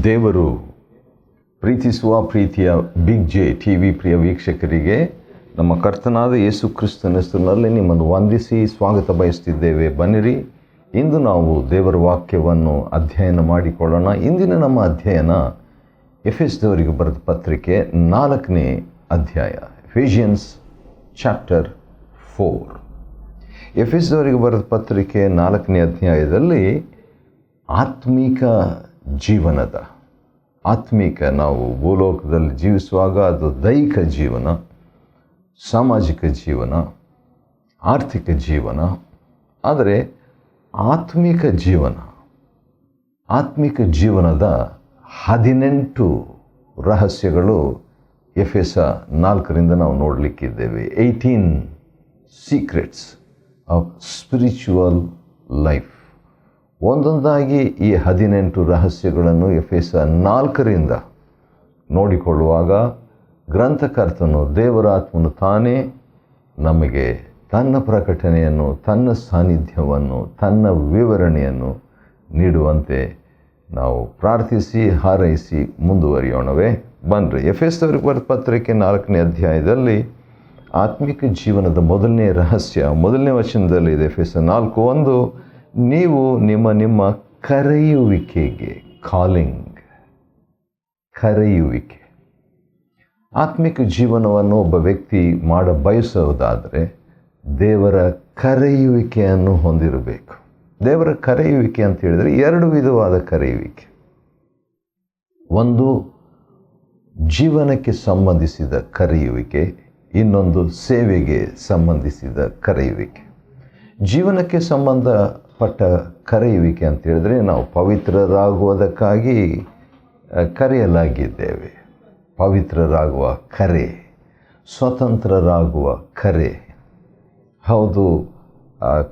ದೇವರು ಪ್ರೀತಿಸುವ ಪ್ರೀತಿಯ ಬಿಗ್ ಜೆ ಟಿ ವಿ ಪ್ರಿಯ ವೀಕ್ಷಕರಿಗೆ ನಮ್ಮ ಕರ್ತನಾದ ಯೇಸು ಕ್ರಿಸ್ತನ ಹೆಸರಿನಲ್ಲಿ ನಿಮ್ಮನ್ನು ವಂದಿಸಿ ಸ್ವಾಗತ ಬಯಸ್ತಿದ್ದೇವೆ. ಬನ್ನಿರಿ, ಇಂದು ನಾವು ದೇವರ ವಾಕ್ಯವನ್ನು ಅಧ್ಯಯನ ಮಾಡಿಕೊಳ್ಳೋಣ. ಇಂದಿನ ನಮ್ಮ ಅಧ್ಯಯನ ಎಫೆಸದವರಿಗೆ ಬರೆದ ಪತ್ರಿಕೆ 4ನೇ ಅಧ್ಯಾಯ, ಎಫೆಸಿಯನ್ಸ್ ಚಾಪ್ಟರ್ 4. ಎಫೆಸದವರಿಗೆ ಬರೆದ ಪತ್ರಿಕೆ 4ನೇ ಅಧ್ಯಾಯದಲ್ಲಿ ಆತ್ಮಿಕ ನಾವು ಭೂಲೋಕದಲ್ಲಿ ಜೀವಿಸುವಾಗ ಅದು ದೈಹಿಕ ಜೀವನ, ಸಾಮಾಜಿಕ ಜೀವನ, ಆರ್ಥಿಕ ಜೀವನ. ಆದರೆ ಆತ್ಮಿಕ ಜೀವನದ 18 ರಹಸ್ಯಗಳು ಎಫೆಸ 4ರಿಂದ ನಾವು ನೋಡಲಿಕ್ಕಿದ್ದೇವೆ. 18 ಸೀಕ್ರೆಟ್ಸ್ ಆಫ್ ಸ್ಪಿರಿಚುವಲ್ ಲೈಫ್. ಒಂದೊಂದಾಗಿ ಈ 18 ರಹಸ್ಯಗಳನ್ನು ಎಫೆಸ 4ರಿಂದ ನೋಡಿಕೊಳ್ಳುವಾಗ ಗ್ರಂಥಕರ್ತನು ದೇವರಾತ್ಮನು ತಾನೇ ನಮಗೆ ತನ್ನ ಪ್ರಕಟಣೆಯನ್ನು, ತನ್ನ ಸಾನ್ನಿಧ್ಯವನ್ನು, ತನ್ನ ವಿವರಣೆಯನ್ನು ನೀಡುವಂತೆ ನಾವು ಪ್ರಾರ್ಥಿಸಿ ಹಾರೈಸಿ ಮುಂದುವರಿಯೋಣವೇ. ಬನ್ನಿರಿ, ಎಫೆಸದವರಿಗೆ ಬರೆದ ಪತ್ರಿಕೆ 4ನೇ ಅಧ್ಯಾಯದಲ್ಲಿ ಆತ್ಮಿಕ ಜೀವನದ ಮೊದಲನೇ ರಹಸ್ಯ, ಮೊದಲನೇ ವಚನದಲ್ಲಿದೆ. ಎಫೆಸ 4:1, ನೀವು ನಿಮ್ಮ ಕರೆಯುವಿಕೆಗೆ, ಕರೆಯುವಿಕೆ. ಆತ್ಮಿಕ ಜೀವನವನ್ನು ಒಬ್ಬ ವ್ಯಕ್ತಿ ಬಯಸೋದಾದರೆ ದೇವರ ಕರೆಯುವಿಕೆಯನ್ನು ಹೊಂದಿರಬೇಕು. ದೇವರ ಕರೆಯುವಿಕೆ ಅಂತ ಹೇಳಿದರೆ 2 ವಿಧವಾದ ಕರೆಯುವಿಕೆ. ಒಂದು ಜೀವನಕ್ಕೆ ಸಂಬಂಧಿಸಿದ ಕರೆಯುವಿಕೆ, ಇನ್ನೊಂದು ಸೇವೆಗೆ ಸಂಬಂಧಿಸಿದ ಕರೆಯುವಿಕೆ. ಜೀವನಕ್ಕೆ ಸಂಬಂಧಪಟ್ಟ ಕರೆಯುವಿಕೆ ಅಂತ ಹೇಳಿದ್ರೆ ನಾವು ಪವಿತ್ರರಾಗುವುದಕ್ಕಾಗಿ ಕರೆಯಲಾಗಿದ್ದೇವೆ. ಪವಿತ್ರರಾಗುವ ಕರೆ, ಸ್ವತಂತ್ರರಾಗುವ ಕರೆ, ಹೌದು,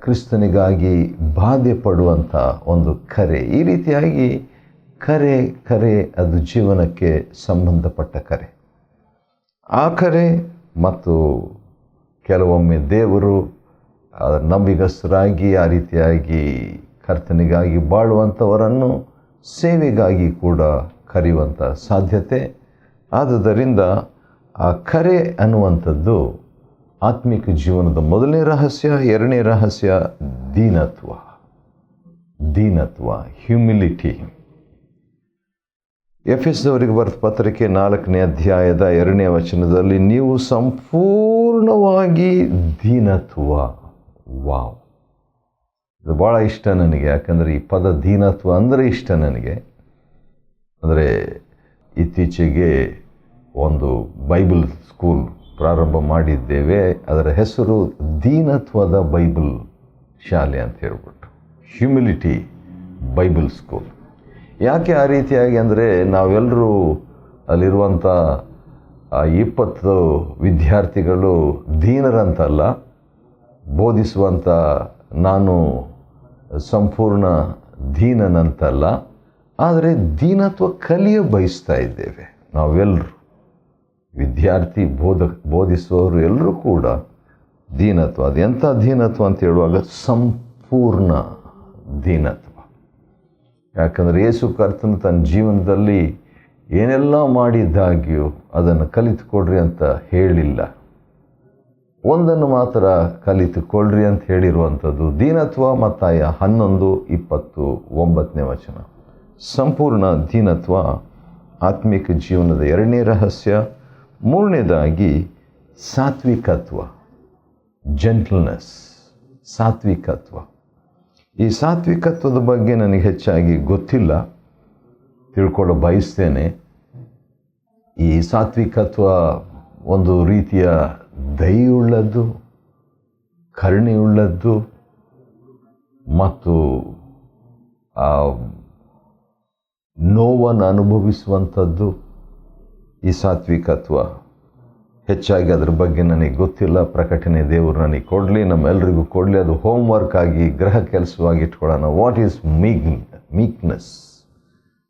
ಕ್ರಿಸ್ತನಿಗಾಗಿ ಬಾಧೆ ಪಡುವಂಥ ಒಂದು ಕರೆ. ಈ ರೀತಿಯಾಗಿ ಕರೆ ಅದು ಜೀವನಕ್ಕೆ ಸಂಬಂಧಪಟ್ಟ ಕರೆ. ಆ ಕರೆ ಮತ್ತು ಕೆಲವೊಮ್ಮೆ ದೇವರು ನಂಬಿಗಸ್ತರಾಗಿ ಆ ರೀತಿಯಾಗಿ ಕರ್ತನಿಗಾಗಿ ಬಾಳುವಂಥವರನ್ನು ಸೇವೆಗಾಗಿ ಕೂಡ ಕರೆಯುವಂಥ ಸಾಧ್ಯತೆ. ಆದುದರಿಂದ ಆ ಕರೆ ಅನ್ನುವಂಥದ್ದು ಆತ್ಮಿಕ ಜೀವನದ ಮೊದಲನೇ ರಹಸ್ಯ. 2ನೇ ರಹಸ್ಯ ದೀನತ್ವ, ಹ್ಯುಮಿಲಿಟಿ. ಎಫೆಸದವರಿಗೆ ಬರೆದ ಪತ್ರಿಕೆ 4ನೇ ಅಧ್ಯಾಯದ 2ನೇ ವಚನದಲ್ಲಿ ನೀವು ಸಂಪೂರ್ಣವಾಗಿ ದೀನತ್ವ. ವಾವ್, ಇದು ಭಾಳ ಇಷ್ಟ ನನಗೆ. ಯಾಕಂದರೆ ಈ ಪದ ದೀನತ್ವ ಅಂದರೆ ಇಷ್ಟ ನನಗೆ. ಅಂದರೆ ಇತ್ತೀಚೆಗೆ ಒಂದು ಬೈಬಲ್ ಸ್ಕೂಲ್ ಪ್ರಾರಂಭ ಮಾಡಿದ್ದೇವೆ. ಅದರ ಹೆಸರು ದೀನತ್ವದ ಬೈಬಲ್ ಶಾಲೆ ಅಂತ ಹೇಳ್ಬಿಟ್ಟು, ಹ್ಯುಮಿಲಿಟಿ ಬೈಬಲ್ ಸ್ಕೂಲ್. ಯಾಕೆ ಆ ರೀತಿಯಾಗಿ ಅಂದರೆ ನಾವೆಲ್ಲರೂ ಅಲ್ಲಿರುವಂಥ 20 ವಿದ್ಯಾರ್ಥಿಗಳು ದೀನರಂತಲ್ಲ, ಬೋಧಿಸುವಂಥ ನಾನು ಸಂಪೂರ್ಣ ದೀನನಂತಲ್ಲ, ಆದರೆ ದೀನತ್ವ ಕಲಿಯ ಬಯಸ್ತಾ ಇದ್ದೇವೆ ನಾವೆಲ್ಲರೂ. ವಿದ್ಯಾರ್ಥಿ, ಬೋಧಿಸುವವರು ಎಲ್ಲರೂ ಕೂಡ ದೀನತ್ವ. ಅದು ಎಂಥ ದೀನತ್ವ ಅಂತ ಹೇಳುವಾಗ ಸಂಪೂರ್ಣ ದೀನತ್ವ. ಯಾಕಂದರೆ ಯೇಸು ಕರ್ತನು ತನ್ನ ಜೀವನದಲ್ಲಿ ಏನೆಲ್ಲ ಮಾಡಿದ್ದಾಗ್ಯೂ ಅದನ್ನು ಕಲಿತುಕೊಡ್ರಿ ಅಂತ ಹೇಳಿಲ್ಲ. ಒಂದನ್ನು ಮಾತ್ರ ಕಲಿತುಕೊಳ್ಳ್ರಿ ಅಂತ ಹೇಳಿರುವಂಥದ್ದು ದೀನತ್ವ. ಮತ್ತಾಯ 11:29ನೇ ವಚನ. ಸಂಪೂರ್ಣ ದೀನತ್ವ ಆತ್ಮಿಕ ಜೀವನದ 2ನೇ ರಹಸ್ಯ. 3ನೇದಾಗಿ ಸಾತ್ವಿಕತ್ವ, ಜೆಂಟಲ್ನೆಸ್, ಸಾತ್ವಿಕತ್ವ. ಈ ಸಾತ್ವಿಕತ್ವದ ಬಗ್ಗೆ ನನಗೆ ಹೆಚ್ಚಾಗಿ ಗೊತ್ತಿಲ್ಲ, ತಿಳ್ಕೊಳ್ಳೋ ಬಯಸ್ತೇನೆ. ಈ ಸಾತ್ವಿಕತ್ವ ಒಂದು ರೀತಿಯ ದಯೆಯುಳ್ಳದ್ದು, ಕರುಣೆಯುಳ್ಳದ್ದು ಮತ್ತು ನೋವನ್ನು ಅನುಭವಿಸುವಂಥದ್ದು ಈ ಸಾತ್ವಿಕತ್ವ. ಹೆಚ್ಚಾಗಿ ಅದರ ಬಗ್ಗೆ ನನಗೆ ಗೊತ್ತಿಲ್ಲ. ಪ್ರಕಟಣೆ ದೇವರು ನನಗೆ ಕೊಡಲಿ, ನಮ್ಮೆಲ್ಲರಿಗೂ ಕೊಡಲಿ. ಅದು ಹೋಮ್ವರ್ಕ್ ಆಗಿ, ಗೃಹ ಕೆಲಸವಾಗಿ ಇಟ್ಕೊಳ್ಳೋಣ. What is meekness?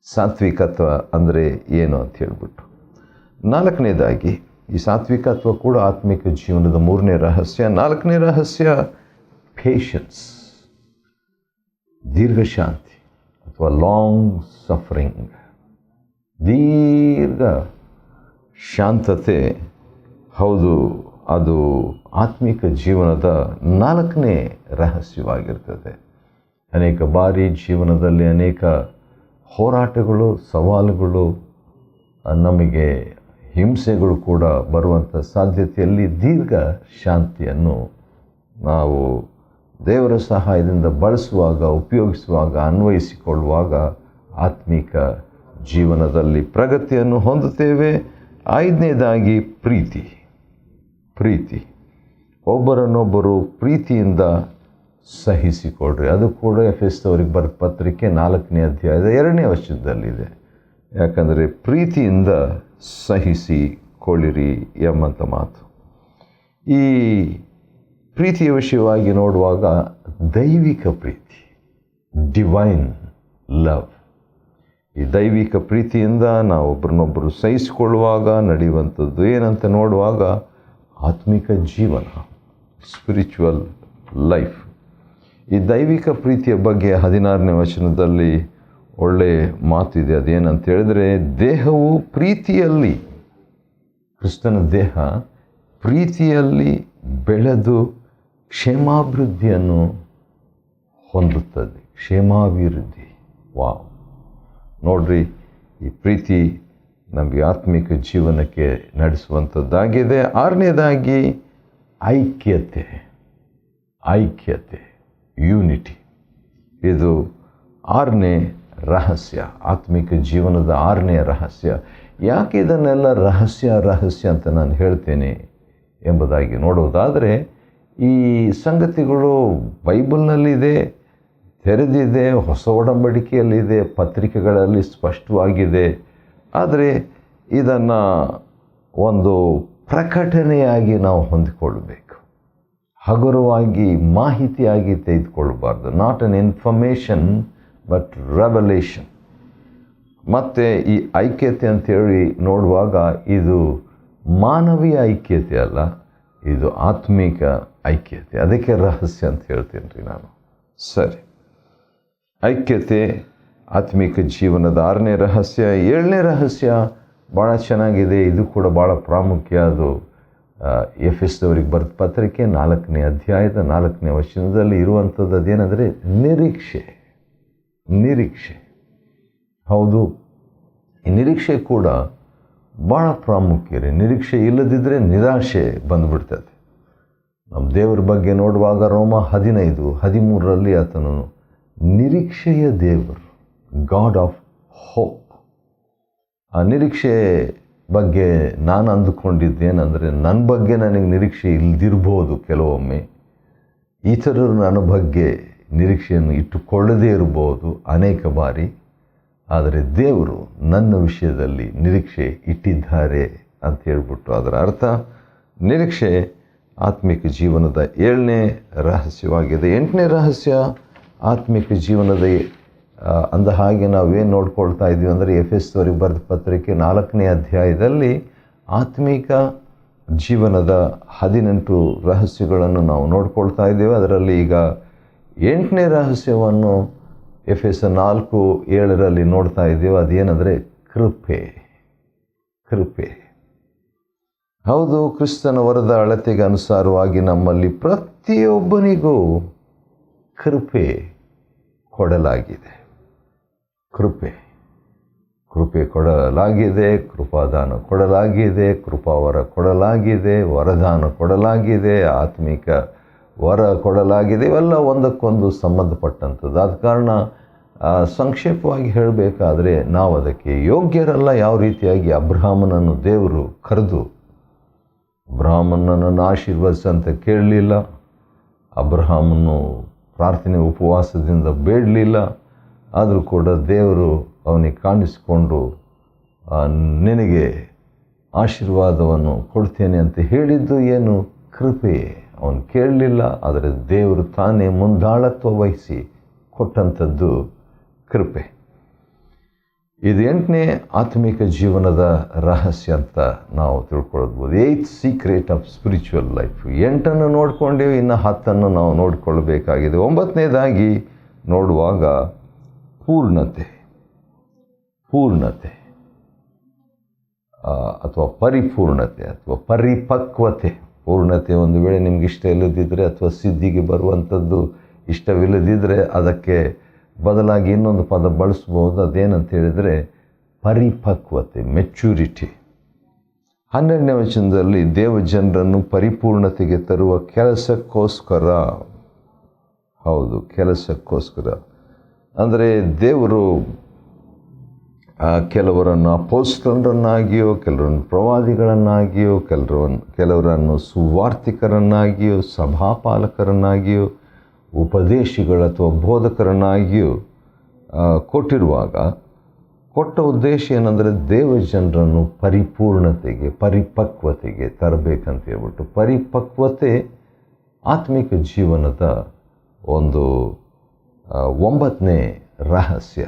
ಸಾತ್ವಿಕತ್ವ ಅಂದರೆ ಏನು ಅಂತ ಹೇಳ್ಬಿಟ್ಟು. 4ನೇದಾಗಿ ಈ ಸಾತ್ವಿಕತ್ವ ಕೂಡ ಆತ್ಮಿಕ ಜೀವನದ 3ನೇ ರಹಸ್ಯ. 4ನೇ ರಹಸ್ಯ ಪೇಷನ್ಸ್, ದೀರ್ಘಶಾಂತಿ ಅಥವಾ ಲಾಂಗ್ ಸಫರಿಂಗ್. ದೀರ್ಘ ಶಾಂತತೆ. ಹೌದು, ಅದು ಆತ್ಮಿಕ ಜೀವನದ 4ನೇ ರಹಸ್ಯವಾಗಿರ್ತದೆ. ಅನೇಕ ಬಾರಿ ಜೀವನದಲ್ಲಿ ಅನೇಕ ಹೋರಾಟಗಳು, ಸವಾಲುಗಳು, ನಮಗೆ ಹಿಂಸೆಗಳು ಕೂಡ ಬರುವಂಥ ಸಾಧ್ಯತೆಯಲ್ಲಿ ದೀರ್ಘ ಶಾಂತಿಯನ್ನು ನಾವು ದೇವರ ಸಹಾಯದಿಂದ ಬಳಸುವಾಗ, ಉಪಯೋಗಿಸುವಾಗ, ಅನ್ವಯಿಸಿಕೊಳ್ಳುವಾಗ ಆತ್ಮಿಕ ಜೀವನದಲ್ಲಿ ಪ್ರಗತಿಯನ್ನು ಹೊಂದುತ್ತೇವೆ. 5ನೇದಾಗಿ ಪ್ರೀತಿ. ಒಬ್ಬರನ್ನೊಬ್ಬರು ಪ್ರೀತಿಯಿಂದ ಸಹಿಸಿಕೊಳ್ಳ್ರಿ. ಅದು ಕೂಡ ಎಫೆಸದವರಿಗೆ ಬರೆದ ಪತ್ರಿಕೆ 4ನೇ ಅಧ್ಯಾಯದ 2ನೇ ವಚನದಲ್ಲಿದೆ. ಯಾಕಂದರೆ ಪ್ರೀತಿಯಿಂದ ಸಹಿಸಿಕೊಳ್ಳಿರಿ ಎಂಬಂಥ ಮಾತು. ಈ ಪ್ರೀತಿಯ ವಿಷಯವಾಗಿ ನೋಡುವಾಗ ದೈವಿಕ ಪ್ರೀತಿ, ಡಿವೈನ್ ಲವ್, ಈ ದೈವಿಕ ಪ್ರೀತಿಯಿಂದ ನಾವು ಒಬ್ಬರನ್ನೊಬ್ಬರು ಸಹಿಸಿಕೊಳ್ಳುವಾಗ ನಡೆಯುವಂಥದ್ದು ಏನಂತ ನೋಡುವಾಗ ಆತ್ಮಿಕ ಜೀವನ, ಸ್ಪಿರಿಚುವಲ್ ಲೈಫ್. ಈ ದೈವಿಕ ಪ್ರೀತಿಯ ಬಗ್ಗೆ 16ನೇ ವಚನದಲ್ಲಿ ಒಳ್ಳೆಯ ಮಾತಿದೆ. ಅದೇನಂತ ಹೇಳಿದ್ರೆ, ದೇಹವು ಪ್ರೀತಿಯಲ್ಲಿ, ಕ್ರಿಸ್ತನ ದೇಹ ಪ್ರೀತಿಯಲ್ಲಿ ಬೆಳೆದು ಕ್ಷೇಮಾಭಿವೃದ್ಧಿಯನ್ನು ಹೊಂದುತ್ತದೆ. ಕ್ಷೇಮಾಭಿವೃದ್ಧಿ. ವಾವ್! ನೋಡ್ರಿ, ಈ ಪ್ರೀತಿ ನಮಗೆ ಆತ್ಮಿಕ ಜೀವನಕ್ಕೆ ನಡೆಸುವಂಥದ್ದಾಗಿದೆ. 6ನೇದಾಗಿ ಐಕ್ಯತೆ, ಯೂನಿಟಿ. ಇದು 6ನೇ ರಹಸ್ಯ, ಆತ್ಮಿಕ ಜೀವನದ 6ನೇ ರಹಸ್ಯ. ಯಾಕೆ ಇದನ್ನೆಲ್ಲ ರಹಸ್ಯ ಅಂತ ನಾನು ಹೇಳ್ತೇನೆ ಎಂಬುದಾಗಿ ನೋಡೋದಾದರೆ, ಈ ಸಂಗತಿಗಳು ಬೈಬಲ್ನಲ್ಲಿದೆ, ತೆರೆದಿದೆ, ಹೊಸ ಒಡಂಬಡಿಕೆಯಲ್ಲಿದೆ, ಪತ್ರಿಕೆಗಳಲ್ಲಿ ಸ್ಪಷ್ಟವಾಗಿದೆ. ಆದರೆ ಇದನ್ನು ಒಂದು ಪ್ರಕಟಣೆಯಾಗಿ ನಾವು ಹೊಂದಿಕೊಳ್ಳಬೇಕು, ಹಗುರವಾಗಿ ಮಾಹಿತಿಯಾಗಿ ತೆಗೆದುಕೊಳ್ಳಬಾರ್ದು. Not an information but revelation. ಮತ್ತು ಈ ಐಕ್ಯತೆ ಅಂತೇಳಿ ನೋಡುವಾಗ ಇದು ಮಾನವೀಯ ಐಕ್ಯತೆ ಅಲ್ಲ, ಇದು ಆತ್ಮಿಕ ಐಕ್ಯತೆ. ಅದಕ್ಕೆ ರಹಸ್ಯ ಅಂತ ಹೇಳ್ತೀನಿ ರೀ ನಾನು. ಸರಿ, ಐಕ್ಯತೆ ಆತ್ಮಿಕ ಜೀವನದ 6ನೇ ರಹಸ್ಯ. 7ನೇ ರಹಸ್ಯ ಭಾಳ ಚೆನ್ನಾಗಿದೆ. ಇದು ಕೂಡ ಭಾಳ ಪ್ರಾಮುಖ್ಯ. ಅದು ಎಫೆಸದವರಿಗೆ ಬರೆದ ಪತ್ರಿಕೆ 4ನೇ ಅಧ್ಯಾಯದ 4ನೇ ವಚನದಲ್ಲಿ ಇರುವಂಥದ್ದು. ಅದೇನೆಂದರೆ ನಿರೀಕ್ಷೆ. ಹೌದು, ಈ ನಿರೀಕ್ಷೆ ಕೂಡ ಭಾಳ ಪ್ರಾಮುಖ್ಯ ರೀ. ನಿರೀಕ್ಷೆ ಇಲ್ಲದಿದ್ದರೆ ನಿರಾಶೆ ಬಂದುಬಿಡ್ತದೆ. ನಮ್ಮ ದೇವರ ಬಗ್ಗೆ ನೋಡುವಾಗ ರೋಮ 15:13 ಆತನು ನಿರೀಕ್ಷೆಯ ದೇವರು, ಗಾಡ್ ಆಫ್ ಹೋಪ್. ಆ ನಿರೀಕ್ಷೆ ಬಗ್ಗೆ ನಾನು ಅಂದುಕೊಂಡಿದ್ದೇನೆಂದರೆ, ನನ್ನ ಬಗ್ಗೆ ನನಗೆ ನಿರೀಕ್ಷೆ ಇಲ್ಲದಿರ್ಬೋದು ಕೆಲವೊಮ್ಮೆ, ಇತರರು ನನ್ನ ಬಗ್ಗೆ ನಿರೀಕ್ಷೆಯನ್ನು ಇಟ್ಟುಕೊಳ್ಳದೇ ಇರ್ಬೋದು ಅನೇಕ ಬಾರಿ. ಆದರೆ ದೇವರು ನನ್ನ ವಿಷಯದಲ್ಲಿ ನಿರೀಕ್ಷೆ ಇಟ್ಟಿದ್ದಾರೆ ಅಂತ ಹೇಳ್ಬಿಟ್ಟು ಅದರ ಅರ್ಥ ನಿರೀಕ್ಷೆ ಆತ್ಮಿಕ ಜೀವನದ 7ನೇ ರಹಸ್ಯವಾಗಿದೆ. 8ನೇ ರಹಸ್ಯ ಆತ್ಮಿಕ ಜೀವನದ ಅಂದ ಹಾಗೆ ನಾವೇನು ನೋಡ್ಕೊಳ್ತಾ ಇದ್ದೀವಿ ಅಂದರೆ, ಎಫೆಸದವರಿಗೆ ಬರೆದ ಪತ್ರಿಕೆ 4ನೇ ಅಧ್ಯಾಯದಲ್ಲಿ ಆತ್ಮಿಕ ಜೀವನದ 18 ರಹಸ್ಯಗಳನ್ನು ನಾವು ನೋಡ್ಕೊಳ್ತಾ ಇದ್ದೇವೆ. ಅದರಲ್ಲಿ ಈಗ 8ನೇ ರಹಸ್ಯವನ್ನು ಎಫೆಸ 4:7 ನೋಡ್ತಾ ಇದ್ದೇವೆ. ಅದೇನೆಂದರೆ ಕೃಪೆ. ಹೌದು, ಕ್ರಿಸ್ತನ ವರದ ಅಳತೆಗೆ ಅನುಸಾರವಾಗಿ ನಮ್ಮಲ್ಲಿ ಪ್ರತಿಯೊಬ್ಬನಿಗೂ ಕೃಪೆ ಕೊಡಲಾಗಿದೆ. ಕೃಪೆ ಕೊಡಲಾಗಿದೆ, ಕೃಪಾದಾನ ಕೊಡಲಾಗಿದೆ, ಕೃಪಾವರ ಕೊಡಲಾಗಿದೆ, ವರದಾನ ಕೊಡಲಾಗಿದೆ, ಆತ್ಮಿಕ ವರ ಕೊಡಲಾಗಿದೆ. ಇವೆಲ್ಲ ಒಂದಕ್ಕೊಂದು ಸಂಬಂಧಪಟ್ಟಂಥದ್ದು. ಆದ ಕಾರಣ ಸಂಕ್ಷೇಪವಾಗಿ ಹೇಳಬೇಕಾದ್ರೆ, ನಾವು ಅದಕ್ಕೆ ಯೋಗ್ಯರಲ್ಲ. ಯಾವ ರೀತಿಯಾಗಿ ಅಬ್ರಹಾಮನನ್ನು ದೇವರು ಕರೆದು ಅಬ್ರಹಾಮನನ್ನು ಆಶೀರ್ವದಿಸಂತ ಕೇಳಲಿಲ್ಲ, ಅಬ್ರಹಾಮನು ಪ್ರಾರ್ಥನೆ ಉಪವಾಸದಿಂದ ಬೇಡಲಿಲ್ಲ, ಆದರೂ ಕೂಡ ದೇವರು ಅವನಿಗೆ ಕಾಣಿಸಿಕೊಂಡು ನಿನಗೆ ಆಶೀರ್ವಾದವನ್ನು ಕೊಡ್ತೇನೆ ಅಂತ ಹೇಳಿದ್ದು ಏನು? ಕೃಪೆ. ಅವನು ಕೇಳಲಿಲ್ಲ, ಆದರೆ ದೇವರು ತಾನೇ ಮುಂದಾಳತ್ವ ವಹಿಸಿ ಕೊಟ್ಟಂಥದ್ದು ಕೃಪೆ. ಇದು 8ನೇ ಆತ್ಮಿಕ ಜೀವನದ ರಹಸ್ಯ ಅಂತ ನಾವು ತಿಳ್ಕೊಳ್ಬೋದು. 8th secret of spiritual life. 8 ನೋಡ್ಕೊಂಡೇವೆ, ಇನ್ನು 10 ನಾವು ನೋಡಿಕೊಳ್ಳಬೇಕಾಗಿದೆ. 9ನೇದಾಗಿ ನೋಡುವಾಗ ಪೂರ್ಣತೆ. ಅಥವಾ ಪರಿಪೂರ್ಣತೆ ಅಥವಾ ಪರಿಪಕ್ವತೆ. ಪೂರ್ಣತೆ ಒಂದು ವೇಳೆ ನಿಮ್ಗೆ ಇಷ್ಟ ಇಲ್ಲದಿದ್ದರೆ ಅಥವಾ ಸಿದ್ಧಿಗೆ ಬರುವಂಥದ್ದು ಇಷ್ಟವಿಲ್ಲದಿದ್ದರೆ ಅದಕ್ಕೆ ಬದಲಾಗಿ ಇನ್ನೊಂದು ಪದ ಬಳಸ್ಬೋದು. ಅದೇನಂತ ಹೇಳಿದರೆ ಪರಿಪಕ್ವತೆ, ಮೆಚ್ಯೂರಿಟಿ. 12ನೇ ವಚನದಲ್ಲಿ ದೇವಜನರನ್ನು ಪರಿಪೂರ್ಣತೆಗೆ ತರುವ ಕೆಲಸಕ್ಕೋಸ್ಕರ, ಹೌದು ಕೆಲಸಕ್ಕೋಸ್ಕರ, ಅಂದರೆ ದೇವರು ಕೆಲವರನ್ನು ಅಪೊಸ್ತಲರನ್ನಾಗಿಯೋ, ಕೆಲವರನ್ನು ಪ್ರವಾದಿಗಳನ್ನಾಗಿಯೋ, ಕೆಲವರನ್ನು ಸುವಾರ್ತಿಕರನ್ನಾಗಿಯೋ, ಸಭಾಪಾಲಕರನ್ನಾಗಿಯೋ, ಉಪದೇಶಿಗಳ ಅಥವಾ ಬೋಧಕರನ್ನಾಗಿಯೋ ಕೊಟ್ಟಿರುವಾಗ ಕೊಟ್ಟ ಉದ್ದೇಶ ಏನಂದರೆ ದೇವಜನರನ್ನು ಪರಿಪೂರ್ಣತೆಗೆ, ಪರಿಪಕ್ವತೆಗೆ ತರಬೇಕಂತ ಹೇಳ್ಬಿಟ್ಟು. ಪರಿಪಕ್ವತೆ ಆತ್ಮಿಕ ಜೀವನದ ಒಂದು 9ನೇ ರಹಸ್ಯ.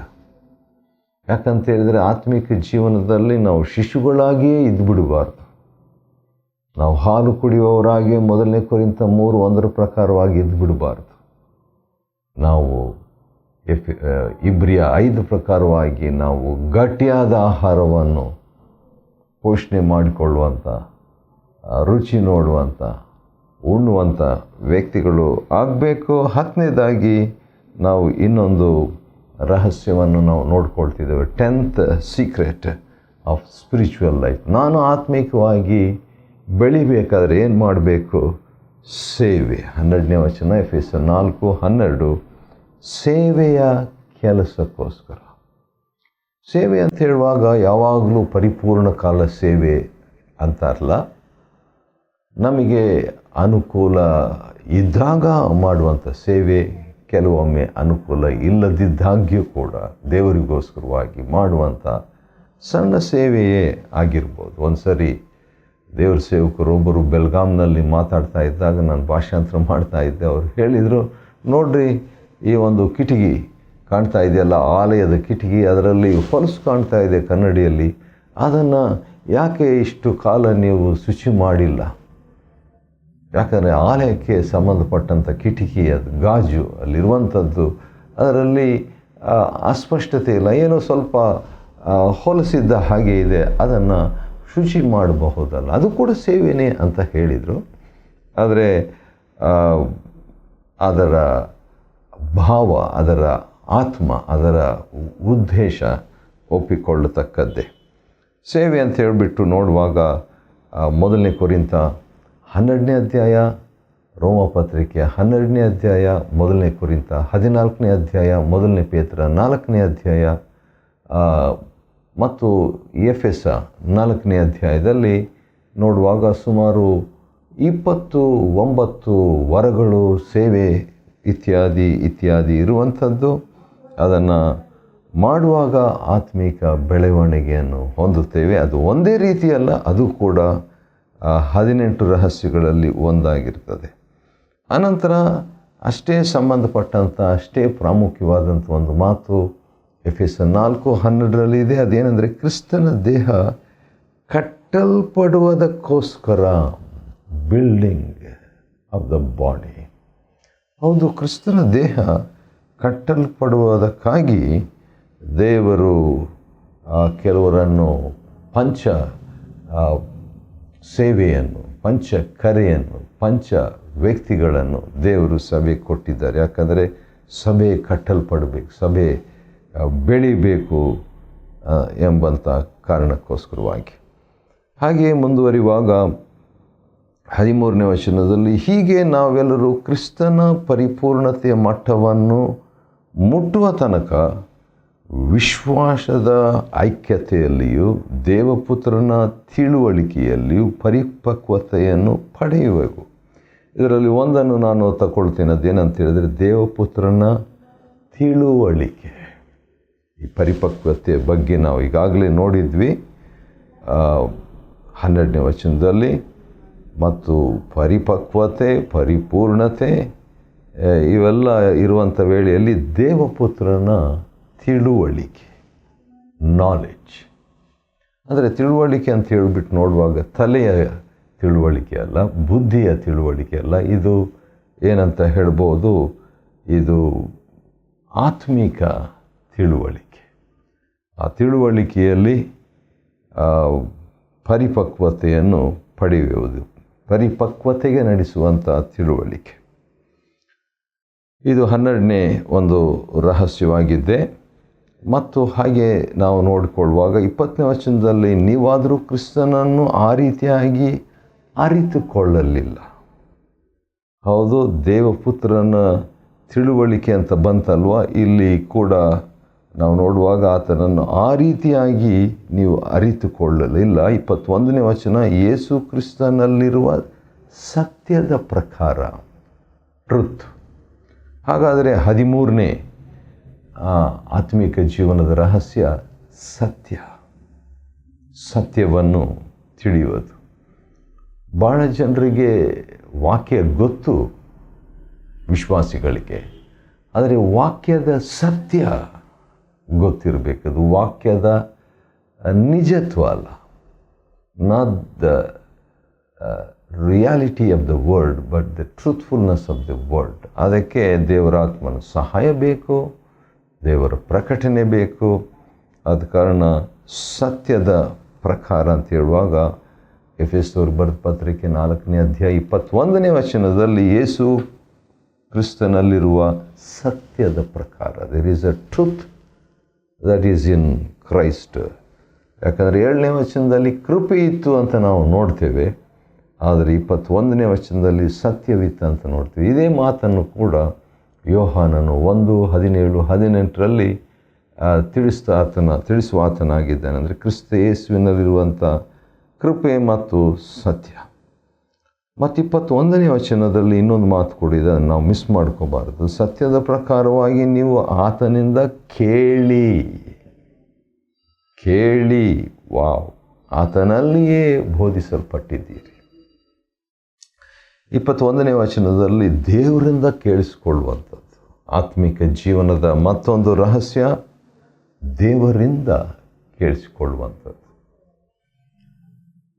ಯಾಕಂತ ಹೇಳಿದರೆ ಆತ್ಮಿಕ ಜೀವನದಲ್ಲಿ ನಾವು ಶಿಶುಗಳಾಗಿಯೇ ಇದ್ದುಬಿಡಬಾರ್ದು. ನಾವು ಹಾಲು ಕುಡಿಯುವವರಾಗಿ 1 ಕೊರಿಂಥ 3:1 ಪ್ರಕಾರವಾಗಿ ಇದ್ದುಬಿಡಬಾರ್ದು. ನಾವು ಇಬ್ರಿಯ 5 ಪ್ರಕಾರವಾಗಿ ನಾವು ಗಟ್ಟಿಯಾದ ಆಹಾರವನ್ನು ಪೋಷಣೆ ಮಾಡಿಕೊಳ್ಳುವಂಥ, ರುಚಿ ನೋಡುವಂಥ, ಉಣ್ಣುವಂಥ ವ್ಯಕ್ತಿಗಳು ಆಗಬೇಕು. 10ನೇದಾಗಿ ನಾವು ಇನ್ನೊಂದು ರಹಸ್ಯವನ್ನು ನಾವು ನೋಡ್ಕೊಳ್ತಿದ್ದೇವೆ. 10th secret of spiritual life. ನಾನು ಆತ್ಮಿಕವಾಗಿ ಬೆಳಿಬೇಕಾದ್ರೆ ಏನು ಮಾಡಬೇಕು? ಸೇವೆ. 12ನೇ ವಚನ ಎಫೆಸರ್ 4:12. ಸೇವೆಯ ಕೆಲಸಕ್ಕೋಸ್ಕರ. ಸೇವೆ ಅಂತ ಹೇಳುವಾಗ ಯಾವಾಗಲೂ ಪರಿಪೂರ್ಣ ಕಾಲ ಸೇವೆ ಅಂತಾರಲ್ಲ, ನಮಗೆ ಅನುಕೂಲ ಇದ್ದಾಗ ಮಾಡುವಂಥ ಸೇವೆ, ಕೆಲವೊಮ್ಮೆ ಅನುಕೂಲ ಇಲ್ಲದಿದ್ದಾಗ್ಯೂ ಕೂಡ ದೇವರಿಗೋಸ್ಕರವಾಗಿ ಮಾಡುವಂಥ ಸಣ್ಣ ಸೇವೆಯೇ ಆಗಿರ್ಬೋದು. ಒಂದು ಸರಿ ದೇವ್ರ ಸೇವಕರೊಬ್ಬರು ಬೆಲ್ಗಾಮ್ನಲ್ಲಿ ಮಾತಾಡ್ತಾ ಇದ್ದಾಗ ನಾನು ಭಾಷಾಂತರ ಮಾಡ್ತಾ ಇದ್ದೆ. ಅವರು ಹೇಳಿದರು, ನೋಡ್ರಿ ಈ ಒಂದು ಕಿಟಕಿ ಕಾಣ್ತಾ ಇದೆಯಲ್ಲ, ಆಲಯದ ಕಿಟಕಿ, ಅದರಲ್ಲಿ ಹೊಲಸು ಕಾಣ್ತಾ ಇದೆ ಕನ್ನಡಿಯಲ್ಲಿ, ಅದನ್ನು ಯಾಕೆ ಇಷ್ಟು ಕಾಲ ನೀವು ಶುಚಿ ಮಾಡಿಲ್ಲ? ಯಾಕಂದರೆ ಆಲಯಕ್ಕೆ ಸಂಬಂಧಪಟ್ಟಂಥ ಕಿಟಕಿ, ಅದು ಗಾಜು ಅಲ್ಲಿರುವಂಥದ್ದು, ಅದರಲ್ಲಿ ಅಸ್ಪಷ್ಟತೆ ಇಲ್ಲ, ಏನೋ ಸ್ವಲ್ಪ ಹೊಲಸಿದ್ದ ಹಾಗೆ ಇದೆ, ಅದನ್ನು ಶುಚಿ ಮಾಡಬಹುದಲ್ಲ, ಅದು ಕೂಡ ಸೇವೆನೇ ಅಂತ ಹೇಳಿದರು. ಆದರೆ ಅದರ ಭಾವ, ಅದರ ಆತ್ಮ, ಅದರ ಉದ್ದೇಶ ಒಪ್ಪಿಕೊಳ್ಳತಕ್ಕದ್ದೇ. ಸೇವೆ ಅಂತ ಹೇಳಿಬಿಟ್ಟು ನೋಡುವಾಗ 1 ಕೊರಿಂಥ 12ನೇ ಅಧ್ಯಾಯ, ರೋಮಪತ್ರಿಕೆಯ 12ನೇ ಅಧ್ಯಾಯ, 1 ಕೊರಿಂಥ 14ನೇ ಅಧ್ಯಾಯ, 1 ಪೇತ್ರ 4ನೇ ಅಧ್ಯಾಯ ಮತ್ತು ಎಫೆಸ 4ನೇ ಅಧ್ಯಾಯದಲ್ಲಿ ನೋಡುವಾಗ ಸುಮಾರು 29 ವರಗಳು, ಸೇವೆ ಇತ್ಯಾದಿ ಇತ್ಯಾದಿ ಇರುವಂಥದ್ದು. ಅದನ್ನು ಮಾಡುವಾಗ ಆತ್ಮಿಕ ಬೆಳವಣಿಗೆಯನ್ನು ಹೊಂದುತ್ತೇವೆ. ಅದು ಒಂದೇ ರೀತಿಯಲ್ಲ, ಅದು ಕೂಡ 18 ರಹಸ್ಯಗಳಲ್ಲಿ ಒಂದಾಗಿರ್ತದೆ. ಅನಂತರ ಅಷ್ಟೇ ಸಂಬಂಧಪಟ್ಟಂಥ, ಅಷ್ಟೇ ಪ್ರಾಮುಖ್ಯವಾದಂಥ ಒಂದು ಮಾತು ಎಫೆಸರ್ 4:12 ಇದೆ. ಅದೇನೆಂದರೆ ಕ್ರಿಸ್ತನ ದೇಹ ಕಟ್ಟಲ್ಪಡುವುದಕ್ಕೋಸ್ಕರ, ಬಿಲ್ಡಿಂಗ್ ಆಫ್ ದ ಬಾಡಿ. ಹೌದು, ಕ್ರಿಸ್ತನ ದೇಹ ಕಟ್ಟಲ್ಪಡುವುದಕ್ಕಾಗಿ ದೇವರು ಕೆಲವರನ್ನು ಪಂಚ ಸೇವೆಯನ್ನು, ಪಂಚ ಕರೆಯನ್ನು, ಪಂಚ ವ್ಯಕ್ತಿಗಳನ್ನು ದೇವರು ಸಭೆ ಕೊಟ್ಟಿದ್ದಾರೆ. ಯಾಕಂದರೆ ಸಭೆ ಕಟ್ಟಲ್ಪಡಬೇಕು, ಸಭೆ ಬೆಳಿಬೇಕು ಎಂಬಂಥ ಕಾರಣಕ್ಕೋಸ್ಕರವಾಗಿ. ಹಾಗೆಯೇ ಮುಂದುವರಿಯುವಾಗ 13ನೇ ವಚನದಲ್ಲಿ, ಹೀಗೆ ನಾವೆಲ್ಲರೂ ಕ್ರಿಸ್ತನ ಪರಿಪೂರ್ಣತೆಯ ಮಟ್ಟವನ್ನು ಮುಟ್ಟುವ ತನಕ ವಿಶ್ವಾಸದ ಐಕ್ಯತೆಯಲ್ಲಿಯೂ ದೇವಪುತ್ರನ ತಿಳುವಳಿಕೆಯಲ್ಲಿಯೂ ಪರಿಪಕ್ವತೆಯನ್ನು ಪಡೆಯುವೆವು. ಇದರಲ್ಲಿ ಒಂದನ್ನು ನಾನು ತಗೊಳ್ತೇನೆ. ಅದೇನಂತ ಹೇಳಿದರೆ ದೇವಪುತ್ರನ ತಿಳುವಳಿಕೆ. ಈ ಪರಿಪಕ್ವತೆಯ ಬಗ್ಗೆ ನಾವು ಈಗಾಗಲೇ ನೋಡಿದ್ವಿ 12ನೇ ವಚನದಲ್ಲಿ. ಮತ್ತು ಪರಿಪಕ್ವತೆ, ಪರಿಪೂರ್ಣತೆ ಇವೆಲ್ಲ ಇರುವಂಥ ವೇಳೆಯಲ್ಲಿ ದೇವಪುತ್ರನ ತಿಳುವಳಿಕೆ, ನಾಲೆಡ್ಜ್. ಅಂದರೆ ತಿಳುವಳಿಕೆ ಅಂತ ಹೇಳಿಬಿಟ್ಟು ನೋಡುವಾಗ ತಲೆಯ ತಿಳುವಳಿಕೆ ಅಲ್ಲ, ಬುದ್ಧಿಯ ತಿಳುವಳಿಕೆ ಅಲ್ಲ. ಇದು ಏನಂತ ಹೇಳ್ಬೋದು, ಇದು ಆತ್ಮಿಕ ತಿಳುವಳಿಕೆ. ಆ ತಿಳುವಳಿಕೆಯಲ್ಲಿ ಪರಿಪಕ್ವತೆಯನ್ನು ಪಡೆಯುವುದು, ಪರಿಪಕ್ವತೆಗೆ ನಡೆಸುವಂಥ ತಿಳುವಳಿಕೆ. ಇದು 12ನೇ ಒಂದು ರಹಸ್ಯವಾಗಿದ್ದೆ. ಮತ್ತು ಹಾಗೆ ನಾವು ನೋಡಿಕೊಳ್ಳುವಾಗ 20ನೇ ವಚನದಲ್ಲಿ ನೀವಾದರೂ ಕ್ರಿಸ್ತನನ್ನು ಆ ರೀತಿಯಾಗಿ ಅರಿತುಕೊಳ್ಳಲಿಲ್ಲ. ಹೌದು, ದೇವಪುತ್ರನ ತಿಳುವಳಿಕೆ ಅಂತ ಬಂತಲ್ವ, ಇಲ್ಲಿ ಕೂಡ ನಾವು ನೋಡುವಾಗ ಆತನನ್ನು ಆ ರೀತಿಯಾಗಿ ನೀವು ಅರಿತುಕೊಳ್ಳಲಿಲ್ಲ. 21ನೇ ವಚನ ಯೇಸು ಕ್ರಿಸ್ತನಲ್ಲಿರುವ ಸತ್ಯದ ಪ್ರಕಾರ, ಟ್ರುತ್. ಹಾಗಾದರೆ 13ನೇ ಆತ್ಮಿಕ ಜೀವನದ ರಹಸ್ಯ ಸತ್ಯವನ್ನು ತಿಳಿಯುವುದು. ಭಾಳ ಜನರಿಗೆ ವಾಕ್ಯ ಗೊತ್ತು, ವಿಶ್ವಾಸಿಗಳಿಗೆ, ಆದರೆ ವಾಕ್ಯದ ಸತ್ಯ ಗೊತ್ತಿರಬೇಕದು. ವಾಕ್ಯದ ನಿಜತ್ವ ಅಲ್ಲ, not the reality of the word but the truthfulness of the word. ಅದಕ್ಕೆ ದೇವರ ಆತ್ಮನ ಸಹಾಯ ಬೇಕು, ದೇವರ ಪ್ರಕಟಣೆ ಬೇಕು. ಆದ ಕಾರಣ ಸತ್ಯದ ಪ್ರಕಾರ ಅಂತ ಹೇಳುವಾಗ ಎಫೆಸದವರಿಗೆ ಬರೆದ ಪತ್ರಿಕೆ 4ನೇ ಅಧ್ಯಾಯ 21ನೇ ವಚನದಲ್ಲಿ ಯೇಸು ಕ್ರಿಸ್ತನಲ್ಲಿರುವ ಸತ್ಯದ ಪ್ರಕಾರ, there is a truth that is in Christ. ಯಾಕಂದರೆ 7ನೇ ವಚನದಲ್ಲಿ ಕೃಪೆ ಇತ್ತು ಅಂತ ನಾವು ನೋಡ್ತೇವೆ, ಆದರೆ 21ನೇ ವಚನದಲ್ಲಿ ಸತ್ಯವಿತ್ತು ಅಂತ ನೋಡ್ತೀವಿ. ಇದೇ ಮಾತನ್ನು ಕೂಡ ಯೋಹಾನನು 1:17-18ರಲ್ಲಿ ತಿಳಿಸುವ ಆತನಾಗಿದ್ದಾನೆ. ಅಂದರೆ ಕ್ರಿಸ್ತ ಯೇಸುವಿನಲ್ಲಿರುವಂಥ ಕೃಪೆ ಮತ್ತು ಸತ್ಯ. ಮತ್ತು 21ನೇ ವಚನದಲ್ಲಿ ಇನ್ನೊಂದು ಮಾತು ಕೊಡಿದೆ, ಅದನ್ನು ನಾವು ಮಿಸ್ ಮಾಡ್ಕೋಬಾರ್ದು. ಸತ್ಯದ ಪ್ರಕಾರವಾಗಿ ನೀವು ಆತನಿಂದ ಕೇಳಿ ವಾವ್, ಆತನಲ್ಲಿಯೇ ಬೋಧಿಸಲ್ಪಟ್ಟಿದ್ದೀರಿ. 21ನೇ ವಚನದಲ್ಲಿ ದೇವರಿಂದ ಕೇಳಿಸಿಕೊಳ್ಳುವಂಥದ್ದು. ಆತ್ಮಿಕ ಜೀವನದ ಮತ್ತೊಂದು ರಹಸ್ಯ ದೇವರಿಂದ ಕೇಳಿಸಿಕೊಳ್ಳುವಂಥದ್ದು.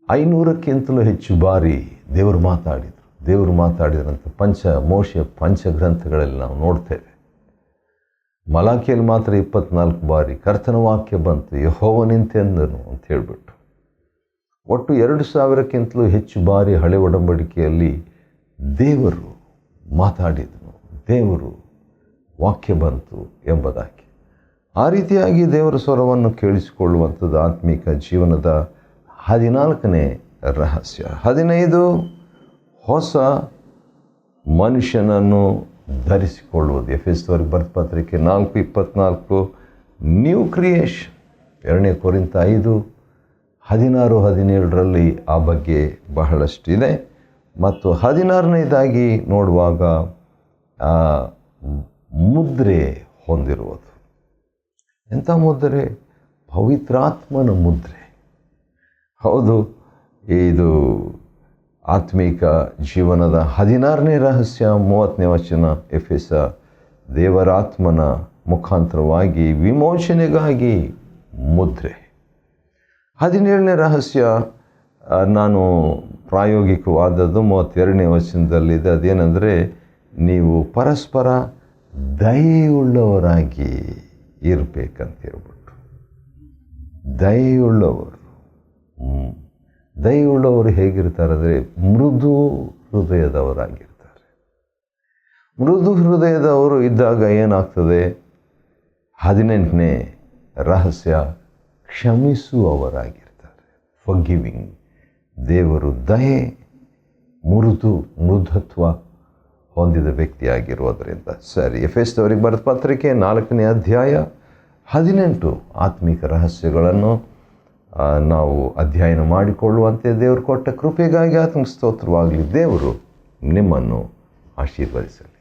500ಕ್ಕಿಂತಲೂ ಹೆಚ್ಚು ಬಾರಿ ದೇವರು ಮಾತಾಡಿದ್ರಂಥ ಮೋಶೆಯ ಪಂಚಗ್ರಂಥಗಳಲ್ಲಿ ನಾವು ನೋಡ್ತೇವೆ. ಮಲಾಕಿಯಲ್ಲಿ ಮಾತ್ರ 24 ಬಾರಿ ಕರ್ತನ ವಾಕ್ಯ ಬಂತು, ಯೆಹೋವನಿಂತೆಂದನು ಅಂತ ಹೇಳಿಬಿಟ್ಟು. ಒಟ್ಟು 2000ಕ್ಕಿಂತಲೂ ಹೆಚ್ಚು ಬಾರಿ ಹಳೆ ಒಡಂಬಡಿಕೆಯಲ್ಲಿ ದೇವರು ಮಾತಾಡಿದನು, ದೇವರು ವಾಕ್ಯ ಬಂತು ಎಂಬುದಾಗಿ. ಆ ರೀತಿಯಾಗಿ ದೇವರ ಸ್ವರವನ್ನು ಕೇಳಿಸಿಕೊಳ್ಳುವಂಥದ್ದು ಆತ್ಮಿಕ ಜೀವನದ 14ನೇ ರಹಸ್ಯ. 15 ಹೊಸ ಮನುಷ್ಯನನ್ನು ಧರಿಸಿಕೊಳ್ಳುವುದು. ಎಫೆಸದವರಿಗೆ ಬರೆದ ಪತ್ರಿಕೆ 4:24 ನ್ಯೂ ಕ್ರಿಯೇಷನ್. 2ನೇ ಕೊರಿಂಥ 5:16-17ರಲ್ಲಿ ಆ ಬಗ್ಗೆ ಬಹಳಷ್ಟಿದೆ. ಮತ್ತು 16ನೇದಾಗಿ ನೋಡುವಾಗ ಮುದ್ರೆ ಹೊಂದಿರುವುದು. ಎಂಥ ಮುದ್ರೆ? ಪವಿತ್ರಾತ್ಮನ ಮುದ್ರೆ. ಹೌದು, ಇದು ಆತ್ಮಿಕ ಜೀವನದ 16ನೇ ರಹಸ್ಯ. 30ನೇ ವಚನ ಎಫೆಸ ದೇವರಾತ್ಮನ ಮುಖಾಂತರವಾಗಿ ವಿಮೋಚನೆಗಾಗಿ ಮುದ್ರೆ. 17ನೇ ರಹಸ್ಯ ನಾನು ಪ್ರಾಯೋಗಿಕವಾದದ್ದು 32ನೇ ವಚನದಲ್ಲಿದೆ. ಅದೇನೆಂದರೆ ನೀವು ಪರಸ್ಪರ ದಯೆಯುಳ್ಳವರಾಗಿ ಇರಬೇಕಂತ ಹೇಳ್ಬಿಟ್ಟು. ದಯೆಯುಳ್ಳವರು ಹೇಗಿರ್ತಾರೆ ಅಂದರೆ ಮೃದು ಹೃದಯದವರಾಗಿರ್ತಾರೆ. ಮೃದು ಹೃದಯದವರು ಇದ್ದಾಗ ಏನಾಗ್ತದೆ? 18ನೇ ರಹಸ್ಯ ಕ್ಷಮಿಸುವವರಾಗಿರ್ತಾರೆ. ಫರ್ಗಿವಿಂಗ್. ದೇವರು ದಯೆ, ಮೃದುತ್ವ ಹೊಂದಿದ ವ್ಯಕ್ತಿಯಾಗಿರೋದರಿಂದ. ಸರಿ, ಎಫೆಸದವರಿಗೆ ಬರೆದ ಪತ್ರಿಕೆ 4ನೇ ಅಧ್ಯಾಯ 18 ಆತ್ಮಿಕ ರಹಸ್ಯಗಳನ್ನು ನಾವು ಅಧ್ಯಯನ ಮಾಡಿಕೊಳ್ಳುವಂತೆ ದೇವರು ಕೊಟ್ಟ ಕೃಪೆಗಾಗಿ ಆತ್ಮ ಸ್ತೋತ್ರವಾಗಲಿ. ದೇವರು ನಿಮ್ಮನ್ನು ಆಶೀರ್ವದಿಸಲಿ.